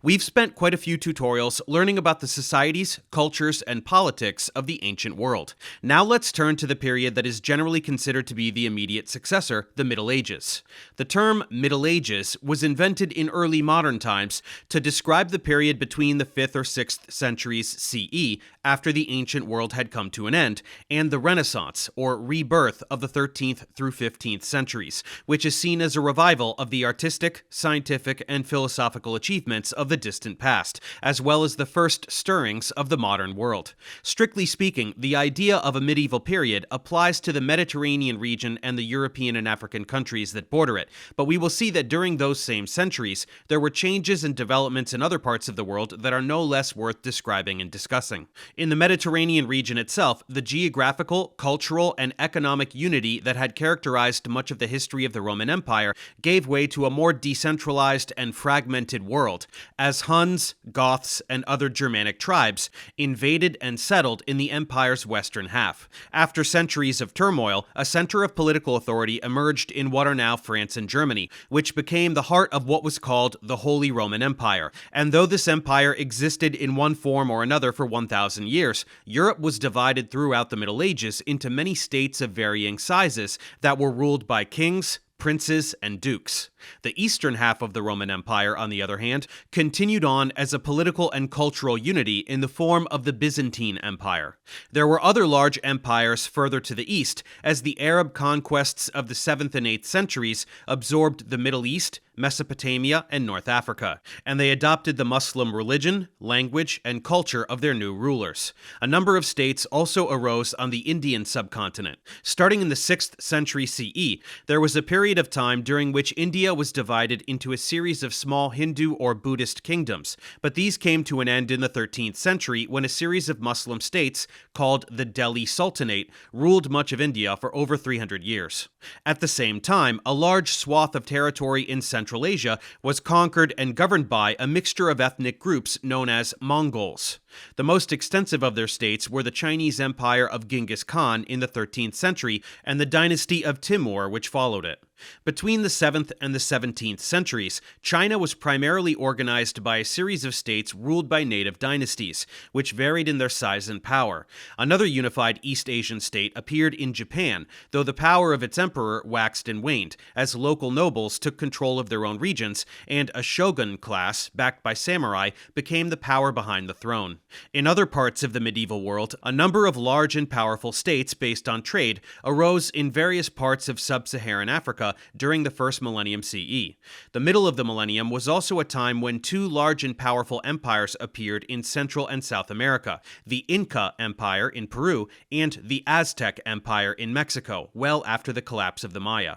We've spent quite a few tutorials learning about the societies, cultures, and politics of the ancient world. Now let's turn to the period that is generally considered to be the immediate successor, the Middle Ages. The term Middle Ages was invented in early modern times to describe the period between the 5th or 6th centuries CE, after the ancient world had come to an end, and the Renaissance, or rebirth, of the 13th through 15th centuries, which is seen as a revival of the artistic, scientific, and philosophical achievements of the distant past, as well as the first stirrings of the modern world. Strictly speaking, the idea of a medieval period applies to the Mediterranean region and the European and African countries that border it, but we will see that during those same centuries, there were changes and developments in other parts of the world that are no less worth describing and discussing. In the Mediterranean region itself, the geographical, cultural, and economic unity that had characterized much of the history of the Roman Empire gave way to a more decentralized and fragmented world, as Huns, Goths, and other Germanic tribes invaded and settled in the empire's western half. After centuries of turmoil, a center of political authority emerged in what are now France and Germany, which became the heart of what was called the Holy Roman Empire. And though this empire existed in one form or another for 1,000 years, Europe was divided throughout the Middle Ages into many states of varying sizes that were ruled by kings, princes, and dukes. The eastern half of the Roman Empire, on the other hand, continued on as a political and cultural unity in the form of the Byzantine Empire. There were other large empires further to the east, as the Arab conquests of the 7th and 8th centuries absorbed the Middle East, Mesopotamia, and North Africa, and they adopted the Muslim religion, language, and culture of their new rulers. A number of states also arose on the Indian subcontinent. Starting in the 6th century CE, there was a period of time during which India was divided into a series of small Hindu or Buddhist kingdoms, but these came to an end in the 13th century when a series of Muslim states, called the Delhi Sultanate, ruled much of India for over 300 years. At the same time, a large swath of territory in Central Asia was conquered and governed by a mixture of ethnic groups known as Mongols. The most extensive of their states were the Chinese Empire of Genghis Khan in the 13th century and the dynasty of Timur, which followed it. Between the 7th and the 17th centuries, China was primarily organized by a series of states ruled by native dynasties, which varied in their size and power. Another unified East Asian state appeared in Japan, though the power of its emperor waxed and waned, as local nobles took control of their own regions, and a shogun class, backed by samurai, became the power behind the throne. In other parts of the medieval world, a number of large and powerful states based on trade arose in various parts of sub-Saharan Africa during the first millennium CE. The middle of the millennium was also a time when two large and powerful empires appeared in Central and South America, the Inca Empire in Peru and the Aztec Empire in Mexico, well after the collapse of the Maya.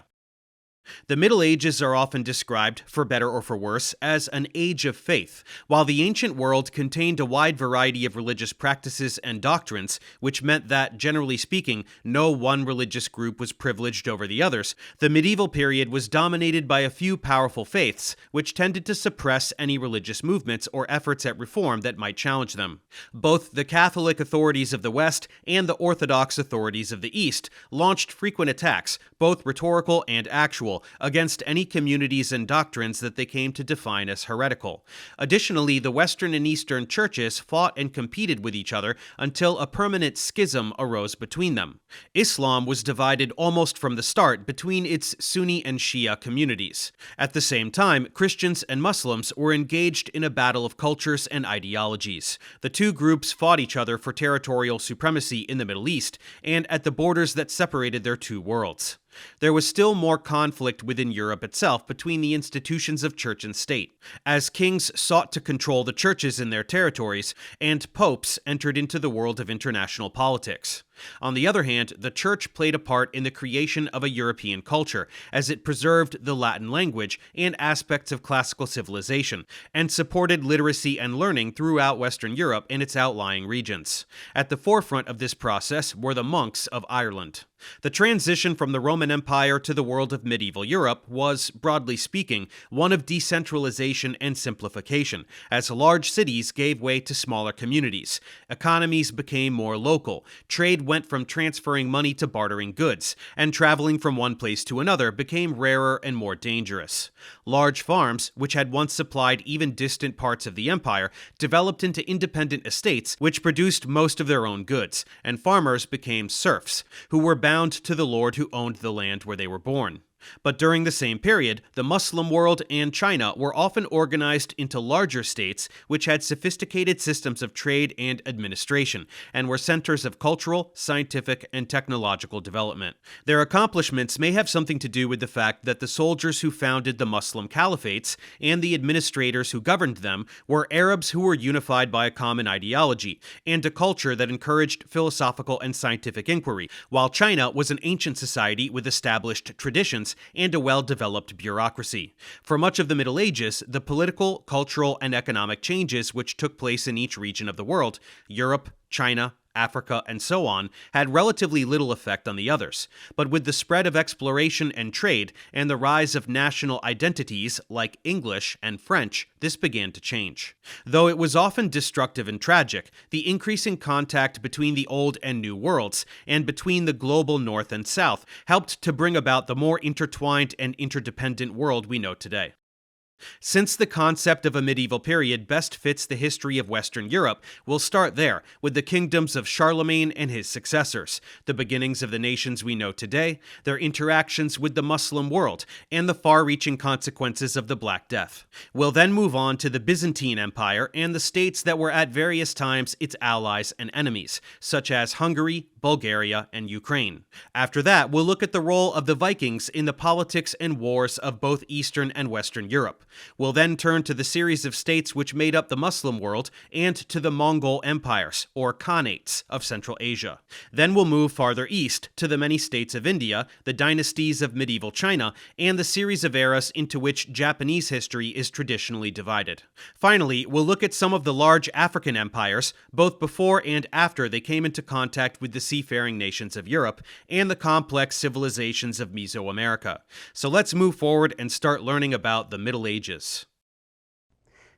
The Middle Ages are often described, for better or for worse, as an age of faith. While the ancient world contained a wide variety of religious practices and doctrines, which meant that, generally speaking, no one religious group was privileged over the others, the medieval period was dominated by a few powerful faiths, which tended to suppress any religious movements or efforts at reform that might challenge them. Both the Catholic authorities of the West and the Orthodox authorities of the East launched frequent attacks, both rhetorical and actual, against any communities and doctrines that they came to define as heretical. Additionally, the Western and Eastern churches fought and competed with each other until a permanent schism arose between them. Islam was divided almost from the start between its Sunni and Shia communities. At the same time, Christians and Muslims were engaged in a battle of cultures and ideologies. The two groups fought each other for territorial supremacy in the Middle East and at the borders that separated their two worlds. There was still more conflict within Europe itself between the institutions of church and state, as kings sought to control the churches in their territories, and popes entered into the world of international politics. On the other hand, the church played a part in the creation of a European culture, as it preserved the Latin language and aspects of classical civilization, and supported literacy and learning throughout Western Europe and its outlying regions. At the forefront of this process were the monks of Ireland. The transition from the Roman Empire to the world of medieval Europe was, broadly speaking, one of decentralization and simplification, as large cities gave way to smaller communities. Economies became more local, trade went from transferring money to bartering goods, and traveling from one place to another became rarer and more dangerous. Large farms, which had once supplied even distant parts of the empire, developed into independent estates which produced most of their own goods, and farmers became serfs, who were bound to the lord who owned the land where they were born. But during the same period, the Muslim world and China were often organized into larger states which had sophisticated systems of trade and administration, and were centers of cultural, scientific, and technological development. Their accomplishments may have something to do with the fact that the soldiers who founded the Muslim caliphates and the administrators who governed them were Arabs who were unified by a common ideology, and a culture that encouraged philosophical and scientific inquiry, while China was an ancient society with established traditions and a well-developed bureaucracy. For much of the Middle Ages, the political, cultural, and economic changes which took place in each region of the world, Europe, China, Africa, and so on, had relatively little effect on the others. But with the spread of exploration and trade, and the rise of national identities like English and French, this began to change. Though it was often destructive and tragic, the increasing contact between the old and new worlds, and between the global North and South, helped to bring about the more intertwined and interdependent world we know today. Since the concept of a medieval period best fits the history of Western Europe, we'll start there, with the kingdoms of Charlemagne and his successors, the beginnings of the nations we know today, their interactions with the Muslim world, and the far-reaching consequences of the Black Death. We'll then move on to the Byzantine Empire and the states that were at various times its allies and enemies, such as Hungary, Bulgaria, and Ukraine. After that, we'll look at the role of the Vikings in the politics and wars of both Eastern and Western Europe. We'll then turn to the series of states which made up the Muslim world and to the Mongol empires, or Khanates, of Central Asia. Then we'll move farther east to the many states of India, the dynasties of medieval China, and the series of eras into which Japanese history is traditionally divided. Finally, we'll look at some of the large African empires, both before and after they came into contact with the seafaring nations of Europe and the complex civilizations of Mesoamerica. So let's move forward and start learning about the Middle Ages.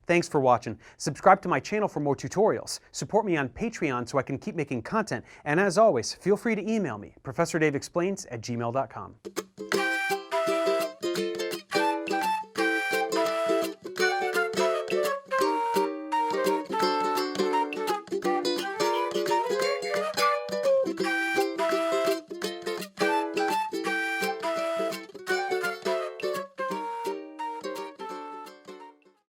Thanks for watching. Subscribe to my channel for more tutorials. Support me on Patreon so I can keep making content. And as always, feel free to email me, ProfessorDaveExplains@gmail.com.